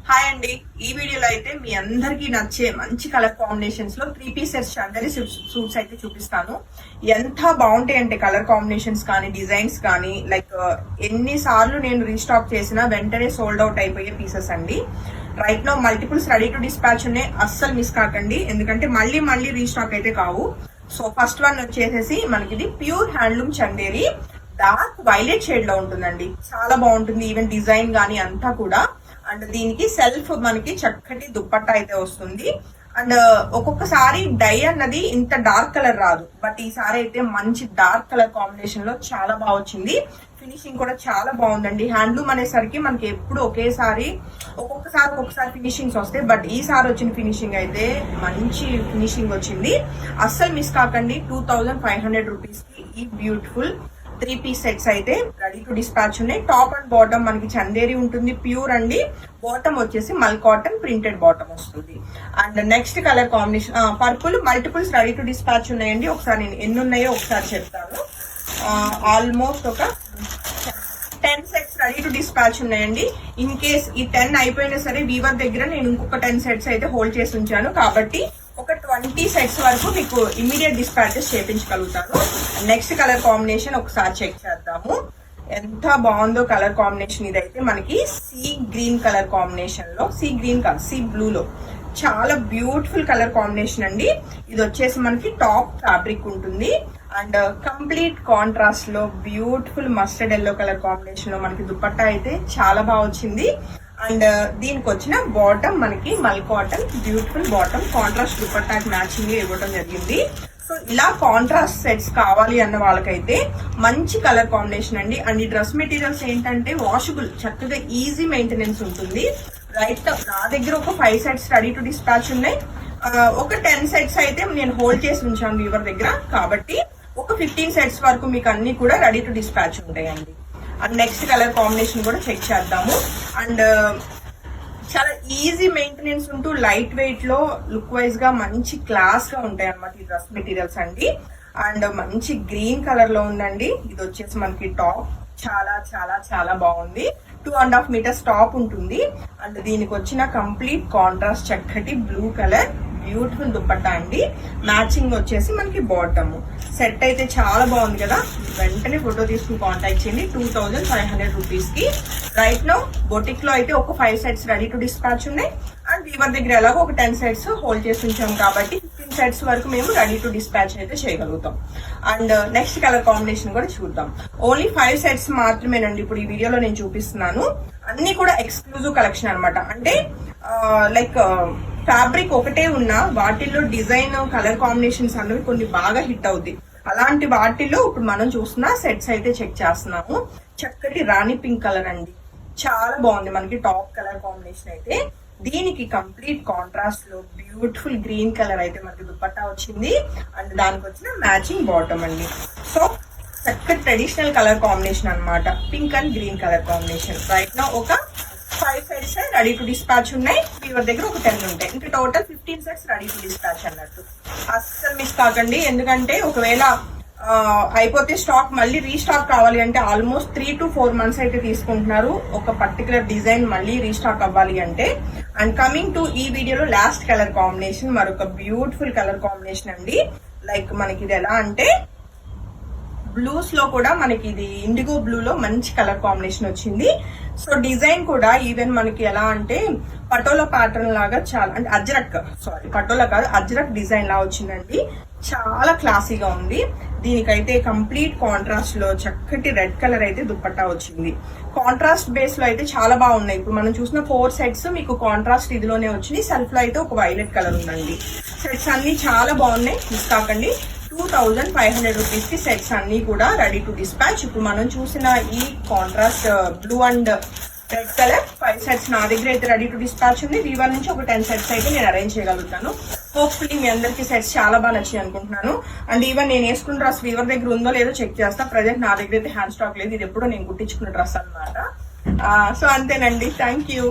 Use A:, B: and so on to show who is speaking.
A: Hi అండి. ఈ వీడియోలో అయితే మీ అందరికి నచ్చే మంచి కలర్ కాంబినేషన్స్ లో 3 పీస్ సెట్స్ చందరి సూట్స్ అయితే చూపిస్తాను. ఎంత బాగుంటాయి అంటే కలర్ కాంబినేషన్స్ కానీ డిజైన్స్ కానీ లైక్ ఎన్నిసార్లు నేను రీస్టాక్ చేసినా వెంటనే సోల్డ్ అవుట్ అయిపోయే పీసెస్ అండి. Right no multiples ready to dispatch ఉన్నాయి, అస్సలు మిస్ కాకండి. ఎందుకంటే మళ్ళీ రీస్టాక్ అయితే కావు. సో ఫస్ట్ వన్ వచ్చేసేసి మనకి ఇది pure handloom Chanderi dark violet shade లో ఉంటుందండి. చాలా బాగుంటుంది. ఈవెన్ డిజైన్ గానీ అంతా కూడా. అండ్ దీనికి సెల్ఫ్ మనకి చక్కటి దుప్పట్టా అయితే వస్తుంది. అండ్ ఒక్కొక్కసారి డై అన్నది ఇంత డార్క్ కలర్ రాదు, బట్ ఈసారి అయితే మంచి డార్క్ కలర్ కాంబినేషన్ లో చాలా బాగా వచ్చింది. ఫినిషింగ్ కూడా చాలా బాగుందండి. హ్యాండ్లూమ్ అనేసరికి మనకి ఎప్పుడు ఒక్కొక్కసారి ఫినిషింగ్స్ వస్తాయి, బట్ ఈసారి వచ్చిన ఫినిషింగ్ అయితే మంచి ఫినిషింగ్ వచ్చింది. అస్సలు మిస్ కాకండి. 2500 రూపీస్ కి ఈ బ్యూటిఫుల్ 3 పీస్ సెట్స్ అయితే రెడీ టు డిస్పాచ్ ఉన్నాయి. టాప్ అండ్ బాటమ్ మనకి చందేరి ఉంటుంది, ప్యూర్ అండి. బాటమ్ వచ్చేసి మల్ కాటన్ ప్రింటెడ్ బాటమ్ వస్తుంది. And next colour combination purple multiples ready to dispatch ఉన్నాయండి. ఒకసారి నేను ఎన్ని ఉన్నాయో ఒకసారి చెప్తాను. ఆల్మోస్ట్ ఒక 10 సెట్స్ రెడీ టు డిస్పాచ్ ఉన్నాయండి. ఇన్ కేస్ ఈ 10 అయిపోయినా సరే వీవర్ దగ్గర నేను ఇంకొక 10 సెట్స్ అయితే హోల్డ్ చేసి ఉంచాను, కాబట్టి ఒక 20 సెట్స్ వరకు మీకు ఇమీడియట్ డిస్పాచెస్ చేయించగలుగుతాను. నెక్స్ట్ కలర్ కాంబినేషన్ ఒకసారి చెక్ చేద్దాము. ఎంత బాగుందో కలర్ కాంబినేషన్. ఇదైతే మనకి సీ గ్రీన్ కలర్ కాంబినేషన్ లో, సీ గ్రీన్ కాదు సీ బ్లూ లో చాలా బ్యూటిఫుల్ కలర్ కాంబినేషన్ అండి. ఇది వచ్చేసి మనకి టాప్ ఫ్యాబ్రిక్ ఉంటుంది. అండ్ కంప్లీట్ కాంట్రాస్ట్ లో beautiful mustard yellow colour combination లో మనకి దుపట్టా అయితే చాలా బాగా వచ్చింది. అండ్ దీనికి వచ్చిన బాటమ్ మనకి mul cotton beautiful bottom contrast దుపట్టాకి మ్యాచింగ్ ఇవ్వడం జరిగింది. సో ఇలా కాంట్రాస్ట్ సెట్స్ కావాలి అన్న వాళ్ళకైతే మంచి కలర్ కాంబినేషన్ అండి. అండ్ ఈ డ్రెస్ మెటీరియల్స్ ఏంటంటే వాషబుల్, చక్కగా ఈజీ మెయింటెనెన్స్ ఉంటుంది. రైట్ నా దగ్గర ఒక 5 సెట్స్ రెడీ టు డిస్పాచ్ ఉన్నాయి. ఒక 10 సెట్స్ అయితే నేను హోల్డ్ చేసి ఉంచాను వీవర్ దగ్గర, కాబట్టి ఒక 15 సెట్స్ వరకు మీకు అన్ని కూడా రెడీ టు డిస్పాచ్ ఉంటాయండి. అండ్ నెక్స్ట్ కలర్ కాంబినేషన్ కూడా చెక్ చేద్దాము. అండ్ చాలా ఈజీ మెయింటెనెన్స్ ఉంటూ లైట్ వెయిట్ లో లుక్ వైజ్ గా మంచి క్లాస్ గా ఉంటాయి అన్నమాట ఈ డ్రెస్ మెటీరియల్స్ అండి. అండ్ మంచి గ్రీన్ కలర్ లో ఉందండి. ఇది వచ్చేసి మనకి టాప్ చాలా చాలా చాలా బాగుంది. 2.5 మీటర్స్ టాప్ ఉంటుంది. అండ్ దీనికి వచ్చిన కంప్లీట్ కాంట్రాస్ట్ చక్కటి బ్లూ కలర్ బ్యూటిఫుల్ దుపట్టా అండి. మ్యాచింగ్ వచ్చేసి మనకి బాటమ్. సెట్ అయితే చాలా బాగుంది కదా. వెంటనే ఫోటో తీసుకుని కాంటాక్ట్ చేయండి. 2500 రూపీస్ కి. రైట్ నో బొటిక్ లో అయితే ఒక 5 సెట్స్ రెడీ టు డిస్పాచ్ ఉన్నాయి. అండ్ వీవర్ దగ్గర ఎలాగో ఒక 10 సెట్స్ హోల్డ్ చేసి ఉంచాం, కాబట్టి 15 సెట్స్ వరకు మేము రెడీ టు డిస్పాచ్ అయితే చేయగలుగుతాం. అండ్ నెక్స్ట్ కలర్ కాంబినేషన్ కూడా చూద్దాం. ఓన్లీ 5 సెట్స్ మాత్రమేనండి ఇప్పుడు ఈ వీడియోలో నేను చూపిస్తున్నాను. అన్ని కూడా ఎక్స్క్లూజివ్ కలెక్షన్ అనమాట. అంటే లైక్ ఫ్యాబ్రిక్ ఒకటే ఉన్నా వాటిల్లో డిజైన్ కలర్ కాంబినేషన్స్ అన్నవి కొన్ని బాగా హిట్ అవుతాయి. అలాంటి వాటిల్లో ఇప్పుడు మనం చూస్తున్న సెట్స్ అయితే చెక్ చేస్తున్నాము. చక్కటి రాణి పింక్ కలర్ అండి, చాలా బాగుంది. మనకి టాప్ కలర్ కాంబినేషన్ అయితే దీనికి కంప్లీట్ కాంట్రాస్ట్ లో బ్యూటిఫుల్ గ్రీన్ కలర్ అయితే మనకి దుపట్టా వచ్చింది. అండ్ దానికి వచ్చిన మ్యాచింగ్ బాటమ్ అండి. సో చక్కటి ట్రెడిషనల్ కలర్ కాంబినేషన్ అనమాట. Pink and green colour combination. Right నా ఒక 5 సెట్స్ రెడీ టు డిస్పాచ్ ఉన్నాయి. వీవర్ దగ్గర ఒక 10 ఉంటాయి. ఇంకా total 15 sets ready to dispatch అన్నట్టు. అస్సలు మిస్ కాకండి. ఎందుకంటే ఒకవేళ అయిపోతే స్టాక్ మళ్ళీ రీస్టాక్ కావాలి అంటే ఆల్మోస్ట్ 3 to 4 months అయితే తీసుకుంటున్నారు ఒక పర్టికులర్ డిజైన్ మళ్ళీ రీస్టాక్ అవ్వాలి అంటే. అండ్ కమింగ్ టు ఈ వీడియోలో లాస్ట్ కలర్ కాంబినేషన్ మరొక బ్యూటిఫుల్ కలర్ కాంబినేషన్ అండి. లైక్ మనకి ఇది ఎలా అంటే బ్లూస్ లో కూడా మనకి ఇది ఇండిగో బ్లూ లో మంచి కలర్ కాంబినేషన్ వచ్చింది. సో డిజైన్ కూడా ఈవెన్ మనకి ఎలా అంటే పటోలా ప్యాటర్న్ లాగా చాలా అంటే పటోలా కాదు అజ్రక్ డిజైన్ లా వచ్చిందండి. చాలా క్లాసీగా ఉంది. దీనికైతే కంప్లీట్ కాంట్రాస్ట్ లో చక్కటి రెడ్ కలర్ అయితే దుపట్టా వచ్చింది. కాంట్రాస్ట్ బేస్ లో అయితే చాలా బాగున్నాయి. ఇప్పుడు మనం చూసిన 4 సెట్స్ మీకు కాంట్రాస్ట్ ఇదిలోనే వచ్చినాయి. సెల్ఫ్ లో అయితే ఒక వైలెట్ కలర్ ఉందండి. సెట్స్ అన్ని చాలా బాగున్నాయి, మిస్ కాకండి. 2500 రూపీస్ కి సెట్స్ అన్ని కూడా రెడీ టు డిస్పాచ్. ఇప్పుడు మనం చూసిన ఈ contrast blue and red colour 5 sets నా దగ్గర అయితే రెడీ టు డిస్పాచ్ ఉంది. వీవర్ నుంచి ఒక 10 సెట్స్ అయితే నేను అరేంజ్ చేయగలుగుతాను. హోప్ఫుల్లీ మీ అందరికి సెట్స్ చాలా బాగా నచ్చాయి అనుకుంటున్నాను. అండ్ ఈవెన్ నేను వేసుకున్న డ్రెస్ వీవర్ దగ్గర ఉందో లేదో చెక్ చేస్తా. ప్రజెంట్ నా దగ్గర అయితే హ్యాండ్ స్టాక్ లేదు. ఇది ఎప్పుడో నేను కుట్టించుకున్న డ్రెస్ అనమాట. సో అంతేనండి. Thank you.